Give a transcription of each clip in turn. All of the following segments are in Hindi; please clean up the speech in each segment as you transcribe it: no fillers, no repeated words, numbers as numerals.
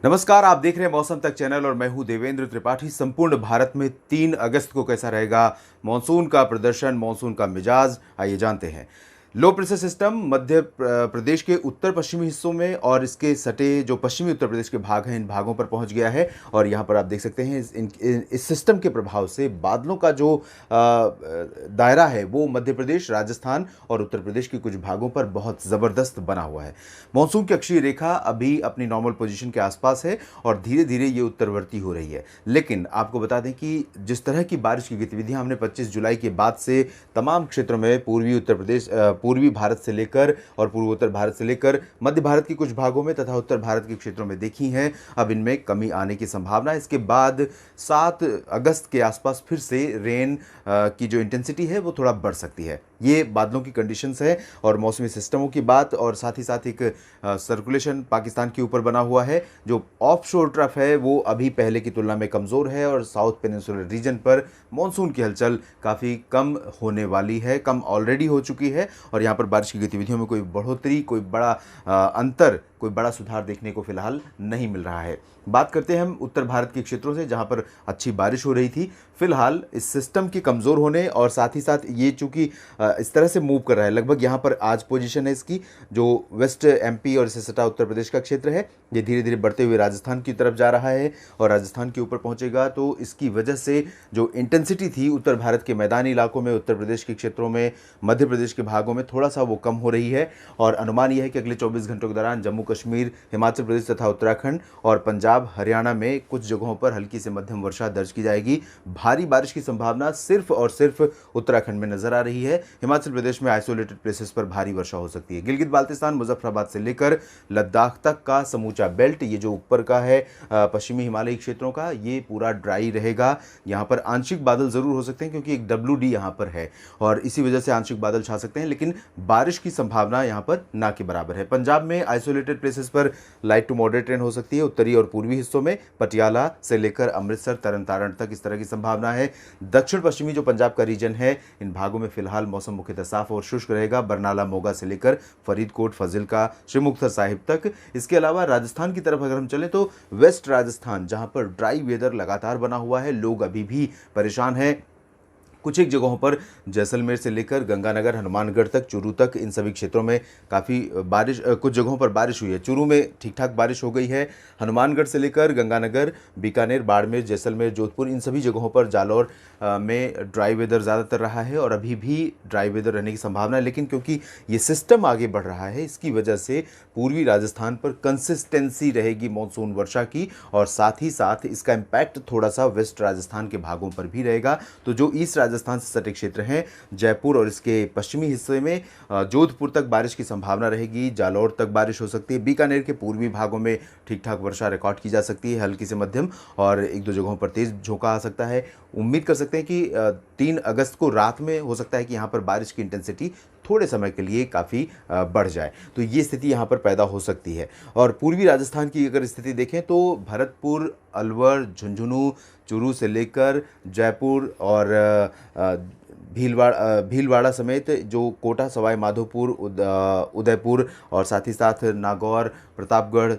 नमस्कार, आप देख रहे हैं मौसम तक चैनल और मैं हूं देवेंद्र त्रिपाठी। संपूर्ण भारत में 3 अगस्त को कैसा रहेगा मॉनसून का प्रदर्शन, मॉनसून का मिजाज, आइए जानते हैं। Low pressure system Madhya Pradesh के उत्तर पश्चिमी हिस्सों में और इसके सटे जो पश्चिमी उत्तर प्रदेश के भाग हैं इन भागों पर पहुंच गया है। और यहां पर आप देख सकते हैं इस सिस्टम के प्रभाव से बादलों का जो दायरा है वो मध्य प्रदेश, राजस्थान और उत्तर प्रदेश के कुछ भागों पर बहुत ज़बरदस्त बना हुआ है। मानसून की अक्षीय रेखा अभी अपनी नॉर्मल पोजीशन के आसपास है और धीरे धीरे ये उत्तरवर्ती हो रही है। लेकिन आपको बता दें कि जिस तरह की बारिश की गतिविधियां हमने 25 जुलाई के बाद से तमाम क्षेत्रों में पूर्वी उत्तर प्रदेश, पूर्वी भारत से लेकर और पूर्वोत्तर भारत से लेकर मध्य भारत के कुछ भागों में तथा उत्तर भारत के क्षेत्रों में देखी हैं, अब इनमें कमी आने की संभावना है। इसके बाद 7 अगस्त के आसपास फिर से रेन की जो इंटेंसिटी है वो थोड़ा बढ़ सकती है। ये बादलों की कंडीशंस है और मौसमी सिस्टमों की बात, और साथ ही साथ एक सर्कुलेशन पाकिस्तान के ऊपर बना हुआ है। जो ऑफ शोर ट्रफ है वो अभी पहले की तुलना में कमज़ोर है और साउथ पेनिनसुलर रीजन पर मॉनसून की हलचल काफ़ी कम होने वाली है, कम ऑलरेडी हो चुकी है। और यहाँ पर बारिश की गतिविधियों में कोई बढ़ोतरी, कोई बड़ा अंतर, कोई बड़ा सुधार देखने को फिलहाल नहीं मिल रहा है। बात करते हैं हम उत्तर भारत के क्षेत्रों से जहाँ पर अच्छी बारिश हो रही थी। फिलहाल इस सिस्टम के कमज़ोर होने और साथ ही साथ ये चूँकि इस तरह से मूव कर रहा है, लगभग यहाँ पर आज पोजीशन है इसकी जो वेस्ट एमपी और इससे सटा उत्तर प्रदेश का क्षेत्र है, ये धीरे धीरे बढ़ते हुए राजस्थान की तरफ जा रहा है और राजस्थान के ऊपर पहुँचेगा। तो इसकी वजह से जो इंटेंसिटी थी उत्तर भारत के मैदानी इलाकों में, उत्तर प्रदेश के क्षेत्रों में, मध्य प्रदेश के भागों में थोड़ा सा वो कम हो रही है। और अनुमान यह है कि अगले 24 घंटों के दौरान जम्मू कश्मीर, हिमाचल प्रदेश तथा उत्तराखंड और पंजाब, हरियाणा में कुछ जगहों पर हल्की से मध्यम वर्षा दर्ज की जाएगी। भारी बारिश की संभावना सिर्फ और सिर्फ उत्तराखंड में नजर आ रही है। हिमाचल प्रदेश में आइसोलेटेड प्लेसेस पर भारी वर्षा हो सकती है। गिलगित बाल्टिस्तान, मुजफ्फराबाद से लेकर लद्दाख तक का समूचा बेल्ट, ये जो ऊपर का है पश्चिमी हिमालयी क्षेत्रों का, ये पूरा ड्राई रहेगा। यहाँ पर आंशिक बादल जरूर हो सकते हैं क्योंकि एक WD यहाँ पर है और इसी वजह से आंशिक बादल छा सकते हैं, लेकिन बारिश की संभावना यहाँ पर ना के बराबर है। पंजाब में आइसोलेटेड प्लेसेस पर लाइट टू मॉडरेट रेन हो सकती है। उत्तरी और पूर्वी हिस्सों में पटियाला से लेकर अमृतसर, तरन तारण तक इस तरह की संभावना है। दक्षिण पश्चिमी जो पंजाब का रीजन है, इन भागों में फिलहाल मौसम मुख्यतः साफ और शुष्क रहेगा। बरनाला, मोगा से लेकर फरीदकोट, फजिल्का, श्री मुक्तसर साहिब तक। इसके अलावा राजस्थान की तरफ अगर हम चलें तो वेस्ट राजस्थान, जहां पर ड्राई वेदर लगातार बना हुआ है, लोग अभी भी परेशान हैं। कुछ एक जगहों पर जैसलमेर से लेकर गंगानगर, हनुमानगढ़ तक, चूरू तक, इन सभी क्षेत्रों में काफ़ी बारिश, कुछ जगहों पर बारिश हुई है। चूरू में ठीक ठाक बारिश हो गई है। हनुमानगढ़ से लेकर गंगानगर, बीकानेर, बाड़मेर, जैसलमेर, जोधपुर, इन सभी जगहों पर, जालौर में ड्राई वेदर ज़्यादातर रहा है और अभी भी ड्राई वेदर रहने की संभावना है। लेकिन क्योंकि ये सिस्टम आगे बढ़ रहा है, इसकी वजह से पूर्वी राजस्थान पर कंसिस्टेंसी रहेगी मॉनसून वर्षा की और साथ ही साथ इसका इम्पैक्ट थोड़ा सा वेस्ट राजस्थान के भागों पर भी रहेगा। तो जो ईस्ट राजस्थान से सटे क्षेत्र हैं, जयपुर और इसके पश्चिमी हिस्से में जोधपुर तक बारिश की संभावना रहेगी। जालौर तक बारिश हो सकती है। बीकानेर के पूर्वी भागों में ठीक ठाक वर्षा रिकॉर्ड की जा सकती है, हल्की से मध्यम, और एक दो जगहों पर तेज झोंका आ सकता है। उम्मीद कर सकते हैं कि 3 अगस्त को रात में हो सकता है कि यहाँ पर बारिश की इंटेंसिटी थोड़े समय के लिए काफ़ी बढ़ जाए, तो ये स्थिति यहाँ पर पैदा हो सकती है। और पूर्वी राजस्थान की अगर स्थिति देखें तो भरतपुर, अलवर, झुंझुनू, चूरू से लेकर जयपुर और भीलवाड़ा समेत जो कोटा, सवाई माधोपुर, उदयपुर और साथ ही साथ नागौर, प्रतापगढ़,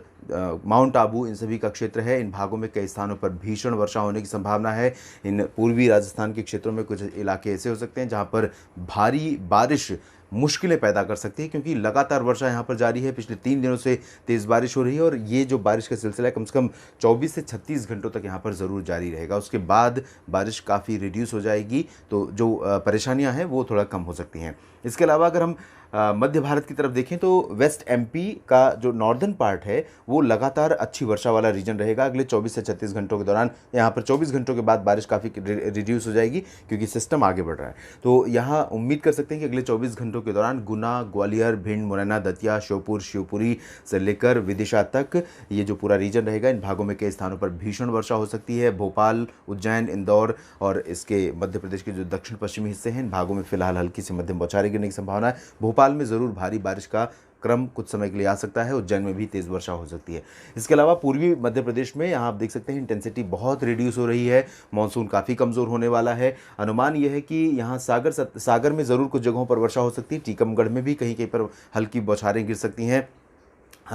माउंट आबू, इन सभी का क्षेत्र है। इन भागों में कई स्थानों पर भीषण वर्षा होने की संभावना है। इन पूर्वी राजस्थान के क्षेत्रों में कुछ इलाके ऐसे हो सकते हैं जहां पर भारी बारिश मुश्किलें पैदा कर सकती है, क्योंकि लगातार वर्षा यहाँ पर जारी है। पिछले 3 दिनों से तेज़ बारिश हो रही है और ये जो बारिश का सिलसिला है कम से कम 24 से 36 घंटों तक यहाँ पर ज़रूर जारी रहेगा। उसके बाद बारिश काफ़ी रिड्यूस हो जाएगी, तो जो परेशानियाँ हैं वो थोड़ा कम हो सकती हैं। इसके अलावा अगर हम मध्य भारत की तरफ देखें तो वेस्ट एमपी का जो नॉर्दर्न पार्ट है वो लगातार अच्छी वर्षा वाला रीजन रहेगा। अगले 24 से 36 घंटों के दौरान यहाँ पर 24 घंटों के बाद बारिश काफ़ी रिड्यूस हो जाएगी क्योंकि सिस्टम आगे बढ़ रहा है। तो यहाँ उम्मीद कर सकते हैं कि अगले 24 घंटों के दौरान गुना, ग्वालियर, भिंड, मुरैना, दतिया, श्योपुर, शिवपुरी से लेकर विदिशा तक ये जो पूरा रीजन रहेगा, इन भागों में कई स्थानों पर भीषण वर्षा हो सकती है। भोपाल, उज्जैन, इंदौर और इसके मध्य प्रदेश के जो दक्षिण पश्चिमी हिस्से हैं, इन भागों में फिलहाल हल्की से मध्यम बौछारें गिरने की संभावना है। भोपाल में ज़रूर भारी बारिश का क्रम कुछ समय के लिए आ सकता है। उज्जैन में भी तेज़ वर्षा हो सकती है। इसके अलावा पूर्वी मध्य प्रदेश में यहाँ आप देख सकते हैं इंटेंसिटी बहुत रिड्यूस हो रही है। मानसून काफ़ी कमज़ोर होने वाला है। अनुमान यह है कि यहाँ सागर में ज़रूर कुछ जगहों पर वर्षा हो सकती है। टीकमगढ़ में भी कहीं कहीं पर हल्की बौछारें गिर सकती हैं,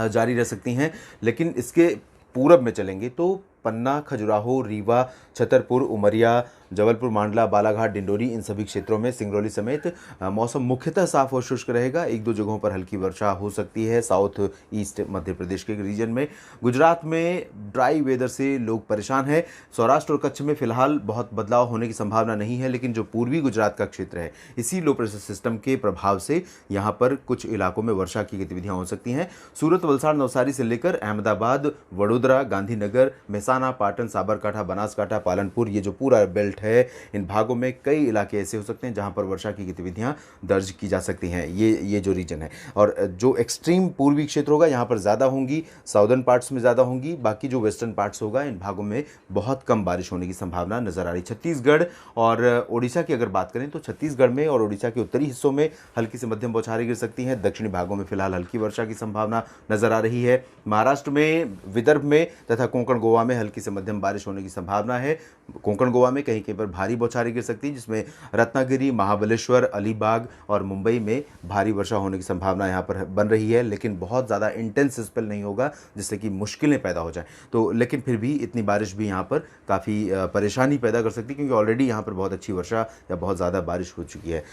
जारी रह सकती हैं। लेकिन इसके पूरब में चलेंगे तो पन्ना, खजुराहो, रीवा, छतरपुर, उमरिया, जबलपुर, मांडला, बालाघाट, डिंडोरी, इन सभी क्षेत्रों में, सिंगरौली समेत मौसम मुख्यतः साफ और शुष्क रहेगा। एक दो जगहों पर हल्की वर्षा हो सकती है साउथ ईस्ट मध्य प्रदेश के रीजन में। गुजरात में ड्राई वेदर से लोग परेशान हैं। सौराष्ट्र और कच्छ में फिलहाल बहुत बदलाव होने की संभावना नहीं है, लेकिन जो पूर्वी गुजरात का क्षेत्र है, इसी लो प्रेशर सिस्टम के प्रभाव से यहाँ पर कुछ इलाकों में वर्षा की गतिविधियां हो सकती हैं। सूरत, वलसाड़, नवसारी से लेकर अहमदाबाद, वडोदरा, गांधीनगर, मेहसाना, पाटन, साबरकांठा, बनासकांठा, पालनपुर, ये जो पूरा बेल्ट है, इन भागों में कई इलाके ऐसे हो सकते हैं जहां पर वर्षा की गतिविधियां दर्ज की जा सकती हैं। ये जो रीजन है, और जो एक्सट्रीम पूर्वी क्षेत्र होगा यहाँ पर ज़्यादा होंगी, साउदर्न पार्ट्स में ज़्यादा होंगी। बाकी जो वेस्टर्न पार्ट्स होगा, इन भागों में बहुत कम बारिश होने की संभावना नजर आ रही। छत्तीसगढ़ और ओडिशा की अगर बात करें तो छत्तीसगढ़ में और ओडिशा के उत्तरी हिस्सों में हल्की से मध्यम बौछारें गिर सकती हैं। दक्षिणी भागों में फिलहाल हल्की वर्षा की संभावना नजर आ रही है। महाराष्ट्र में, विदर्भ में तथा कोंकण गोवा में हल्की से मध्यम बारिश होने की संभावना है। कोंकण गोवा में कहीं कहीं पर भारी बौछारें गिर सकती है, जिसमें रत्नागिरी, महाबलेश्वर, अलीबाग और मुंबई में भारी वर्षा होने की संभावना यहाँ पर बन रही है। लेकिन बहुत ज़्यादा इंटेंस स्पेल नहीं होगा जिससे कि मुश्किलें पैदा हो जाएं। तो लेकिन फिर भी इतनी बारिश भी यहाँ पर काफ़ी परेशानी पैदा कर सकती है, क्योंकि ऑलरेडी यहाँ पर बहुत अच्छी वर्षा या बहुत ज़्यादा बारिश हो चुकी है।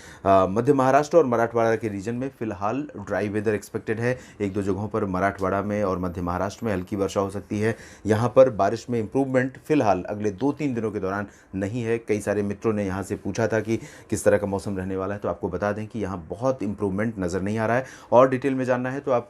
मध्य महाराष्ट्र और मराठवाड़ा के रीजन में फिलहाल ड्राई वेदर एक्सपेक्टेड है। एक दो जगहों पर मराठवाड़ा में और मध्य महाराष्ट्र में हल्की वर्षा हो सकती है। यहाँ पर बारिश में इंप्रूवमेंट फिलहाल अगले 2-3 दिनों के दौरान नहीं है। कई सारे मित्रों ने यहाँ से पूछा था कि किस तरह का मौसम रहने वाला है, तो आपको बता दें कि यहाँ बहुत इंप्रूवमेंट नज़र नहीं आ रहा है। और डिटेल में जानना है तो आप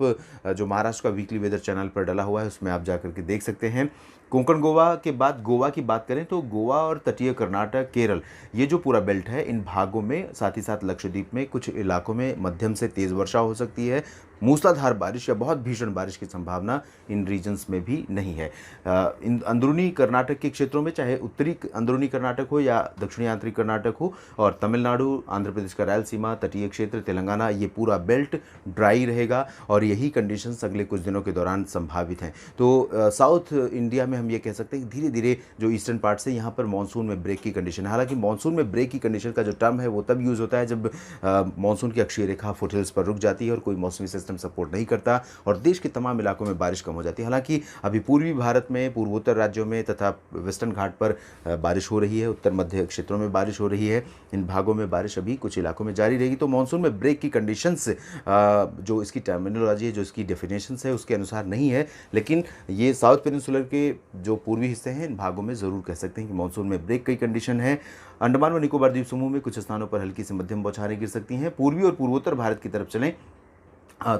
जो महाराष्ट्र का वीकली वेदर चैनल पर डला हुआ है उसमें आप जाकर के देख सकते हैं। कोंकण गोवा के बाद गोवा की बात करें तो गोवा और तटीय कर्नाटक, केरल, ये जो पूरा बेल्ट है, इन भागों में, साथ ही साथ लक्षद्वीप में कुछ इलाकों में मध्यम से तेज़ वर्षा हो सकती है। मूसलाधार बारिश या बहुत भीषण बारिश की संभावना इन रीजन्स में भी नहीं है। इन अंदरूनी कर्नाटक के क्षेत्रों में, चाहे उत्तरी अंदरूनी कर्नाटक हो या दक्षिणी आंतरिक कर्नाटक हो, और तमिलनाडु, आंध्र प्रदेश का रायलसीमा, तटीय क्षेत्र, तेलंगाना, ये पूरा बेल्ट ड्राई रहेगा और यही कंडीशंस अगले कुछ दिनों के दौरान संभावित हैं। तो साउथ इंडिया में हम ये कह सकते हैं कि धीरे धीरे जो ईस्टर्न पार्ट से यहाँ पर मानसून में ब्रेक की कंडीशन है। हालांकि मानसून में ब्रेक की कंडीशन का जो टर्म है वो तब यूज़ होता है जब मानसून की अक्षीय रेखा फुटहिल्स पर रुक जाती है और कोई मौसमी सिस्टम सपोर्ट नहीं करता और देश के तमाम इलाकों में बारिश कम हो जाती है। हालांकि अभी पूर्वी भारत में, पूर्वोत्तर राज्यों में तथा वेस्टर्न घाट पर बारिश हो रही है, उत्तर मध्य क्षेत्रों में बारिश हो रही है। इन भागों में बारिश अभी कुछ इलाकों में जारी रहेगी। तो मानसून में ब्रेक की कंडीशंस जो इसकी टर्मिनोलॉजी है, जो इसकी डेफिनेशंस है, उसके अनुसार नहीं है। लेकिन ये साउथ पेनिनसुलर के जो पूर्वी हिस्से हैं, इन भागों में ज़रूर कह सकते हैं कि मानसून में ब्रेक की कंडीशन है। अंडमान व निकोबार द्वीप समूह में कुछ स्थानों पर हल्की से मध्यम बौछारें गिर सकती हैं। पूर्वी और पूर्वोत्तर भारत की तरफ चलें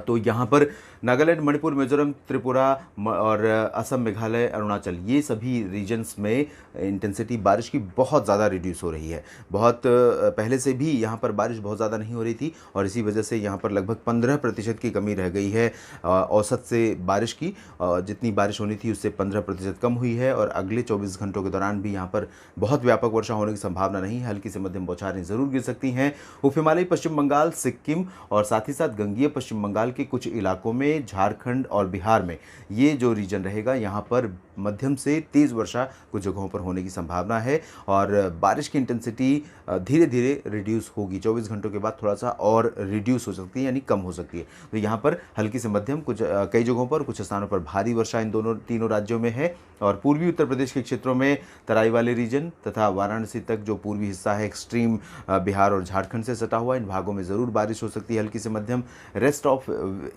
तो यहाँ पर नागालैंड, मणिपुर, मिजोरम, त्रिपुरा और असम, मेघालय, अरुणाचल, ये सभी रीजन्स में इंटेंसिटी बारिश की बहुत ज़्यादा रिड्यूस हो रही है। बहुत पहले से भी यहाँ पर बारिश बहुत ज़्यादा नहीं हो रही थी और इसी वजह से यहाँ पर लगभग 15% की कमी रह गई है औसत से बारिश की। जितनी बारिश होनी थी उससे 15% कम हुई है और अगले 24 घंटों के दौरान भी यहाँ पर बहुत व्यापक वर्षा होने की संभावना नहीं है। हल्की से मध्यम बौछारें ज़रूर गिर सकती हैं। उप हिमालयी पश्चिम बंगाल, सिक्किम और साथ ही साथ गंगीय पश्चिम बंगाल के कुछ इलाकों में, झारखंड और बिहार में, ये जो रीजन रहेगा यहाँ पर मध्यम से तेज़ वर्षा कुछ जगहों पर होने की संभावना है और बारिश की इंटेंसिटी धीरे धीरे रिड्यूस होगी। 24 घंटों के बाद थोड़ा सा और रिड्यूस हो सकती है, यानी कम हो सकती है। तो यहाँ पर हल्की से मध्यम, कुछ कई जगहों पर, कुछ स्थानों पर भारी वर्षा इन तीनों राज्यों में है। और पूर्वी उत्तर प्रदेश के क्षेत्रों में तराई वाले रीजन तथा वाराणसी तक जो पूर्वी हिस्सा है, एक्सट्रीम बिहार और झारखंड से सटा हुआ, इन भागों में ज़रूर बारिश हो सकती है हल्की से मध्यम। Rest of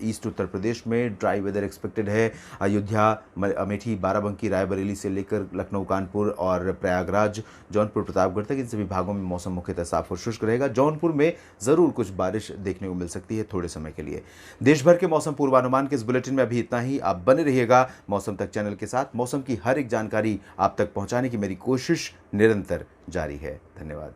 east Uttar Pradesh में ड्राई वेदर एक्सपेक्टेड है। अयोध्या, अमेठी, बाराबंकी, रायबरेली से लेकर लखनऊ, कानपुर और प्रयागराज, जौनपुर, प्रतापगढ़ तक, इन सभी भागों में मौसम मुख्यतः साफ और शुष्क रहेगा। जौनपुर में ज़रूर कुछ बारिश देखने को मिल सकती है थोड़े समय के लिए। देश भर के मौसम पूर्वानुमान के इस बुलेटिन में अभी इतना ही। आप बने रहिएगा मौसम तक चैनल के साथ। मौसम की हर एक जानकारी आप तक पहुंचाने की मेरी कोशिश निरंतर जारी है। धन्यवाद।